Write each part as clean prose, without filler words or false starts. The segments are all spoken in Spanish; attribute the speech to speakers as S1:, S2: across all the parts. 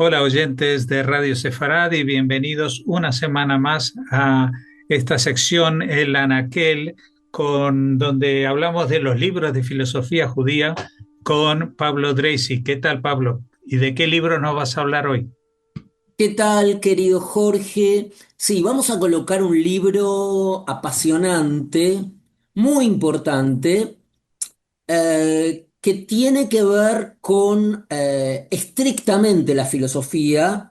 S1: Hola oyentes de Radio Sefarad y bienvenidos una semana más a esta sección El Anaquel, donde hablamos de los libros de filosofía judía con Pablo Dreisi. ¿Qué tal, Pablo? ¿Y de qué libro nos vas a hablar hoy?
S2: ¿Qué tal, querido Jorge? Sí, vamos a colocar un libro apasionante, muy importante, que tiene que ver con estrictamente la filosofía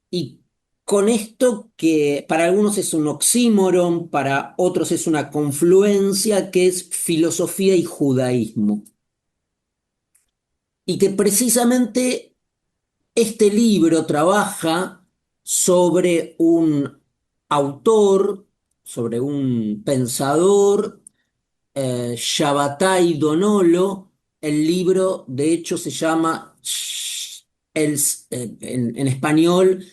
S2: y con esto que para algunos es un oxímoron, para otros es una confluencia, que es filosofía y judaísmo. Y que precisamente este libro trabaja sobre un autor, sobre un pensador, Shabbatai Donolo. El libro, de hecho, se llama, en español,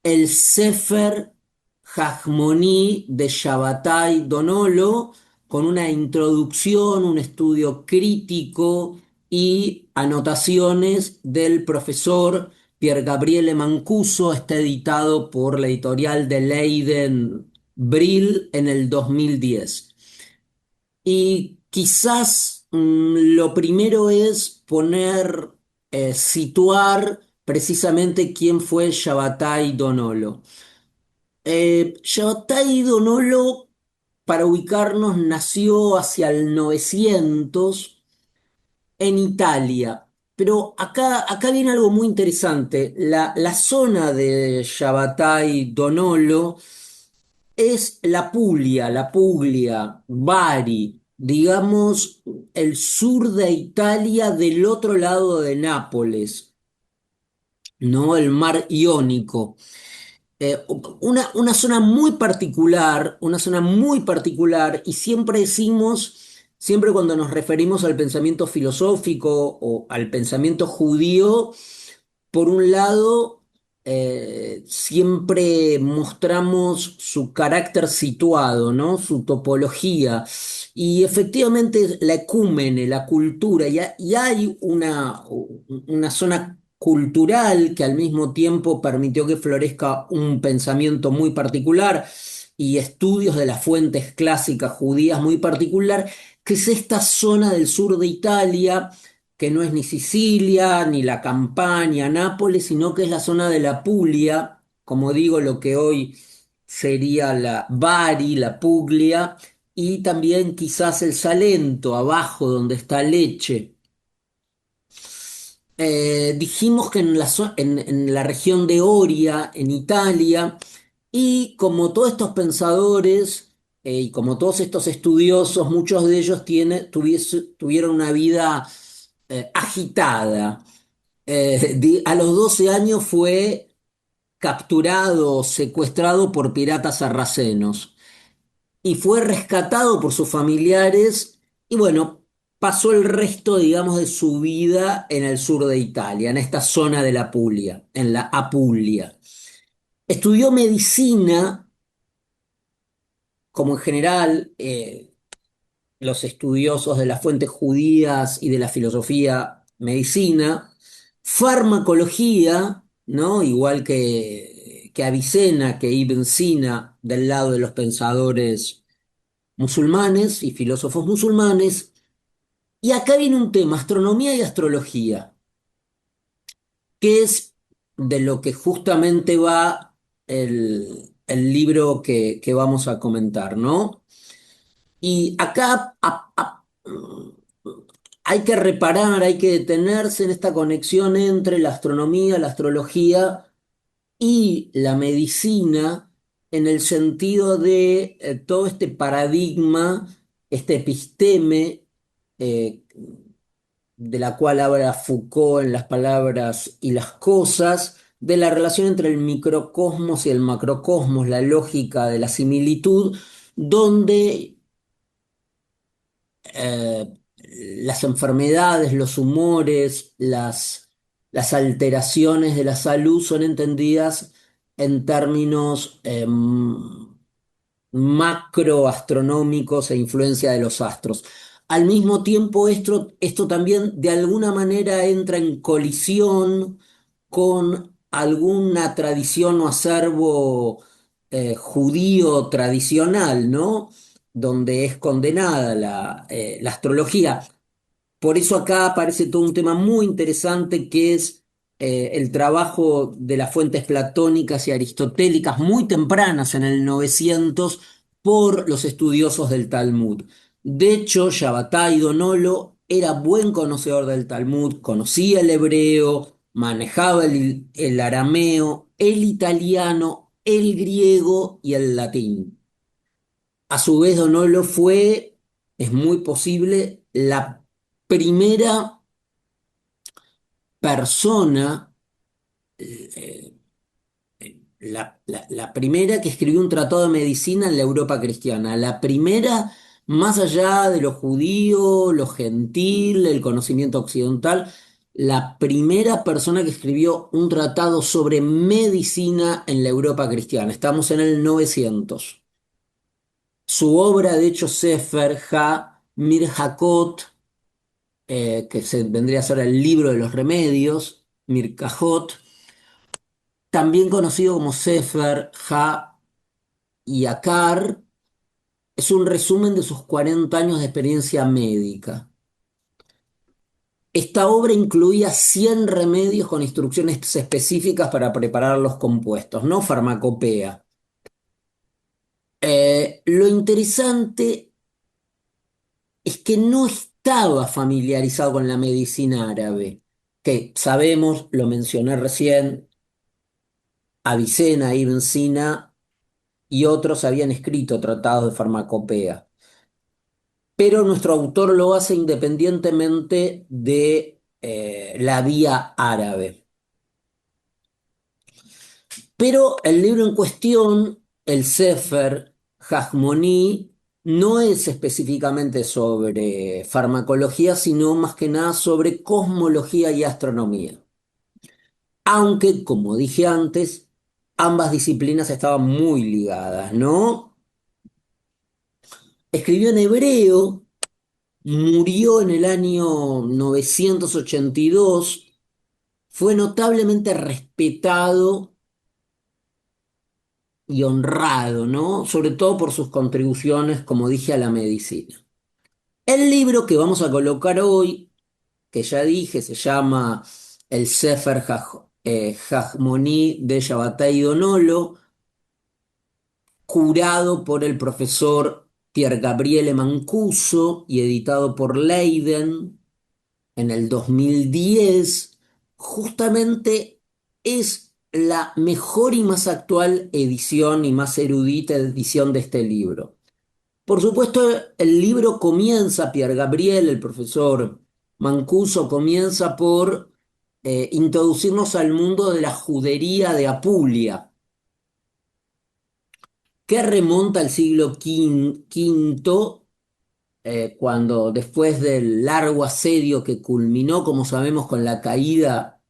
S2: el Sefer Hachmoni de Shabbatai Donolo, con una introducción, un estudio crítico y anotaciones del profesor Pier Gabriele Mancuso. Está editado por la editorial de Leiden Brill en el 2010. Y quizás lo primero es situar precisamente quién fue Shabbatai Donolo. Shabbatai Donolo, para ubicarnos, nació hacia el 900 en Italia. Pero acá viene algo muy interesante. La zona de Shabbatai Donolo es la Puglia, Bari, digamos, el sur de Italia del otro lado de Nápoles, ¿no? El mar Iónico. Una zona muy particular, una zona muy particular, y siempre decimos, siempre cuando nos referimos al pensamiento filosófico o al pensamiento judío, por un lado, siempre mostramos su carácter situado, ¿no? Su topología. Y efectivamente la ecúmene, la cultura, y hay una zona cultural que al mismo tiempo permitió que florezca un pensamiento muy particular y estudios de las fuentes clásicas judías muy particular, que es esta zona del sur de Italia, que no es ni Sicilia, ni la Campania, Nápoles, sino que es la zona de la Puglia, como digo, lo que hoy sería la Bari, la Puglia, y también quizás el Salento, abajo donde está Lecce. Dijimos que en la región de Oria, en Italia, y como todos estos pensadores y como todos estos estudiosos, muchos de ellos tuvieron una vida agitada. A los 12 años fue capturado, secuestrado por piratas sarracenos y fue rescatado por sus familiares y bueno, pasó el resto, digamos, de su vida en el sur de Italia, en esta zona de la Apulia, en la Apulia. Estudió medicina, como en general los estudiosos de las fuentes judías y de la filosofía, medicina, farmacología, ¿no? Igual que Avicena, que Ibn Sina, del lado de los pensadores musulmanes y filósofos musulmanes. Y acá viene un tema, astronomía y astrología, que es de lo que justamente va el libro que vamos a comentar, ¿no? Y acá hay que reparar, hay que detenerse en esta conexión entre la astronomía, la astrología y la medicina, en el sentido de todo este paradigma, este episteme, eh, de la cual habla Foucault en Las palabras y las cosas, de la relación entre el microcosmos y el macrocosmos, la lógica de la similitud, donde eh, las enfermedades, los humores, las alteraciones de la salud son entendidas en términos macroastronómicos e influencia de los astros. Al mismo tiempo, esto también de alguna manera entra en colisión con alguna tradición o acervo judío tradicional, ¿no? Donde es condenada la astrología. Por eso acá aparece todo un tema muy interesante que es el trabajo de las fuentes platónicas y aristotélicas muy tempranas en el 900 por los estudiosos del Talmud. De hecho, Shabbatai Donolo era buen conocedor del Talmud, conocía el hebreo, manejaba el arameo, el italiano, el griego y el latín. A su vez, Donolo fue, es muy posible, la primera persona, eh, la primera que escribió un tratado de medicina en la Europa cristiana, la primera más allá de lo judío, lo gentil, el conocimiento occidental, la primera persona que escribió un tratado sobre medicina en la Europa cristiana. Estamos en el 900. Su obra, de hecho, Sefer Ha Mirhakot, vendría a ser el libro de los remedios, Mirkajot, también conocido como Sefer Ha Yakar, es un resumen de sus 40 años de experiencia médica. Esta obra incluía 100 remedios con instrucciones específicas para preparar los compuestos, no farmacopea. Lo interesante es que no estaba familiarizado con la medicina árabe, que sabemos, lo mencioné recién, Avicena, Ibn Sina y otros habían escrito tratados de farmacopea, pero nuestro autor lo hace independientemente de la vía árabe. Pero el libro en cuestión, el Sefer Hashmoní, no es específicamente sobre farmacología, sino más que nada sobre cosmología y astronomía. Aunque, como dije antes, ambas disciplinas estaban muy ligadas, ¿no? Escribió en hebreo, murió en el año 982, fue notablemente respetado y honrado, ¿no? Sobre todo por sus contribuciones, como dije, a la medicina. El libro que vamos a colocar hoy, que ya dije, se llama El Sefer Hashmoní de Shabbatai Donolo, curado por el profesor Pier Gabriele Mancuso y editado por Leiden en el 2010, justamente es la mejor y más actual edición y más erudita edición de este libro. Por supuesto, el libro comienza, Pier Gabriel, el profesor Mancuso, comienza por introducirnos al mundo de la judería de Apulia, que remonta al siglo V, cuando después del largo asedio que culminó, como sabemos, con la caída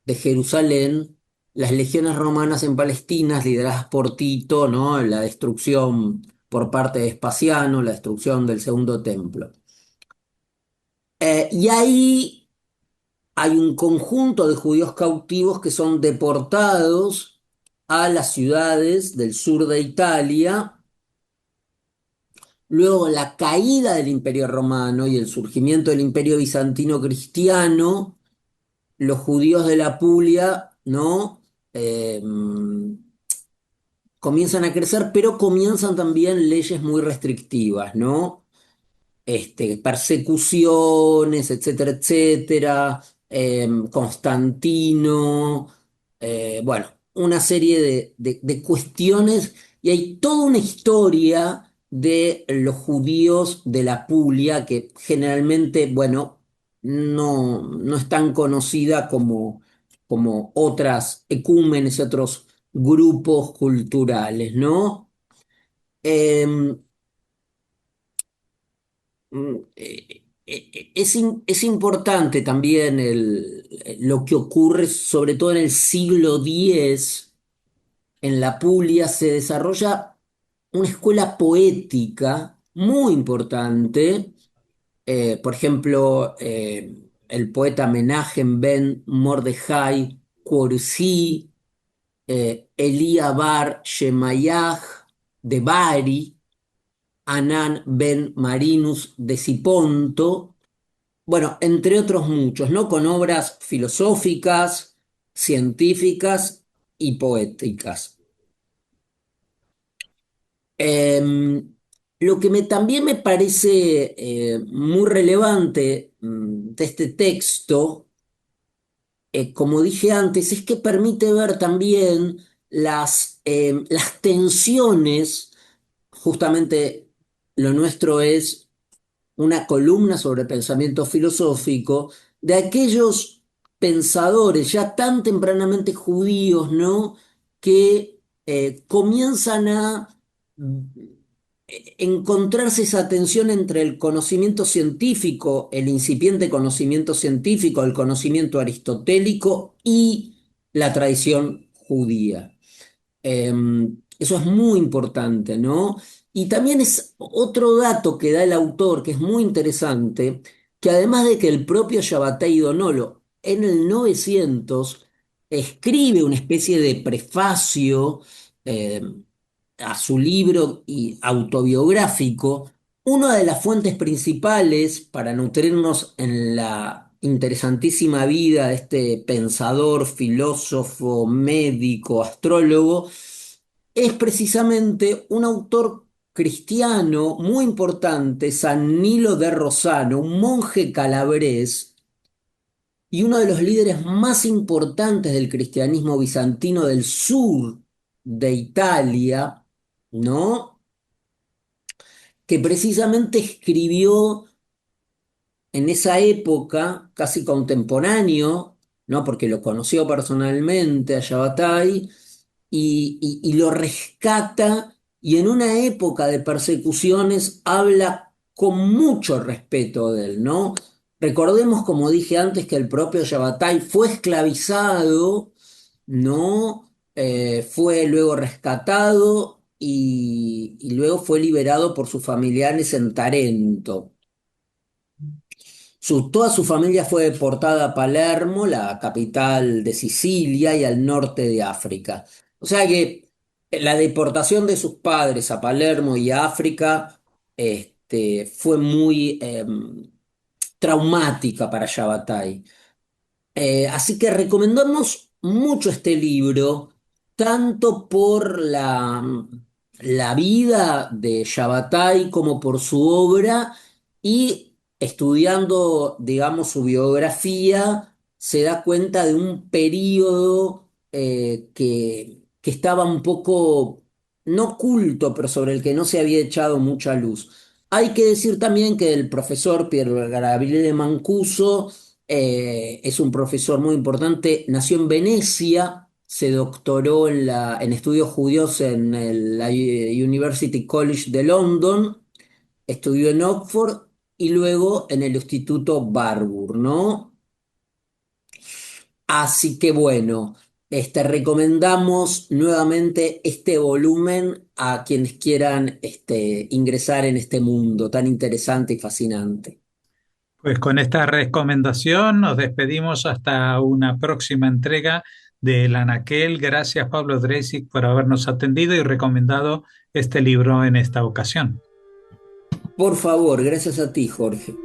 S2: de Jerusalén, las legiones romanas en Palestina, lideradas por Tito, ¿no? La destrucción por parte de Espasiano, la destrucción del segundo templo. Y ahí hay un conjunto de judíos cautivos que son deportados a las ciudades del sur de Italia. Luego la caída del Imperio Romano y el surgimiento del Imperio Bizantino Cristiano, los judíos de la Puglia, ¿no? Comienzan a crecer, pero comienzan también leyes muy restrictivas, ¿no? Persecuciones, etcétera, etcétera, Constantino, bueno, una serie de cuestiones, y hay toda una historia de los judíos de la Puglia que generalmente, bueno, no es tan conocida como otras ecúmenes, otros grupos culturales, ¿no? Em, es importante también lo que ocurre, sobre todo en el siglo X, en la Puglia se desarrolla una escuela poética muy importante. Por ejemplo, el poeta Menachem ben Mordejai Quarsí, Elia bar Shemayah de Bari, Anán ben Marinus de Siponto, bueno, entre otros muchos, ¿no? Con obras filosóficas, científicas y poéticas. Em, lo que también me parece muy relevante de este texto, como dije antes, es que permite ver también las tensiones, justamente lo nuestro es una columna sobre pensamiento filosófico de aquellos pensadores ya tan tempranamente judíos, ¿no? Que comienzan a encontrarse esa tensión entre el conocimiento científico, el incipiente conocimiento científico, el conocimiento aristotélico y la tradición judía. Eso es muy importante, ¿no? Y también es otro dato que da el autor que es muy interesante, que además de que el propio Shabbatai Donolo en el 900 escribe una especie de prefacio a su libro y autobiográfico, una de las fuentes principales para nutrirnos en la interesantísima vida de este pensador, filósofo, médico, astrólogo, es precisamente un autor cristiano muy importante, San Nilo de Rosano, un monje calabrés y uno de los líderes más importantes del cristianismo bizantino del sur de Italia, ¿no? Que precisamente escribió en esa época, casi contemporáneo, ¿no? Porque lo conoció personalmente a Shabbatai, y lo rescata, y en una época de persecuciones habla con mucho respeto de él, ¿no? Recordemos, como dije antes, que el propio Shabbatai fue esclavizado, ¿no? Fue luego rescatado y luego fue liberado por sus familiares en Tarento. Toda su familia fue deportada a Palermo, la capital de Sicilia y al norte de África. O sea que la deportación de sus padres a Palermo y a África fue muy traumática para Shabbatai. Así que recomendamos mucho este libro, tanto por la vida de Shabbatai como por su obra, y estudiando, digamos, su biografía, se da cuenta de un periodo que estaba un poco, no oculto, pero sobre el que no se había echado mucha luz. Hay que decir también que el profesor Pier Gabriele Mancuso es un profesor muy importante, nació en Venecia, se doctoró en estudios judíos en la University College de London, estudió en Oxford y luego en el Instituto Barbour, ¿no? Así que bueno, recomendamos nuevamente este volumen a quienes quieran ingresar en este mundo tan interesante y fascinante.
S1: Pues con esta recomendación nos despedimos hasta una próxima entrega del Anaquel. Gracias, Pablo Dreisig, por habernos atendido y recomendado este libro en esta ocasión.
S2: Por favor, gracias a ti, Jorge.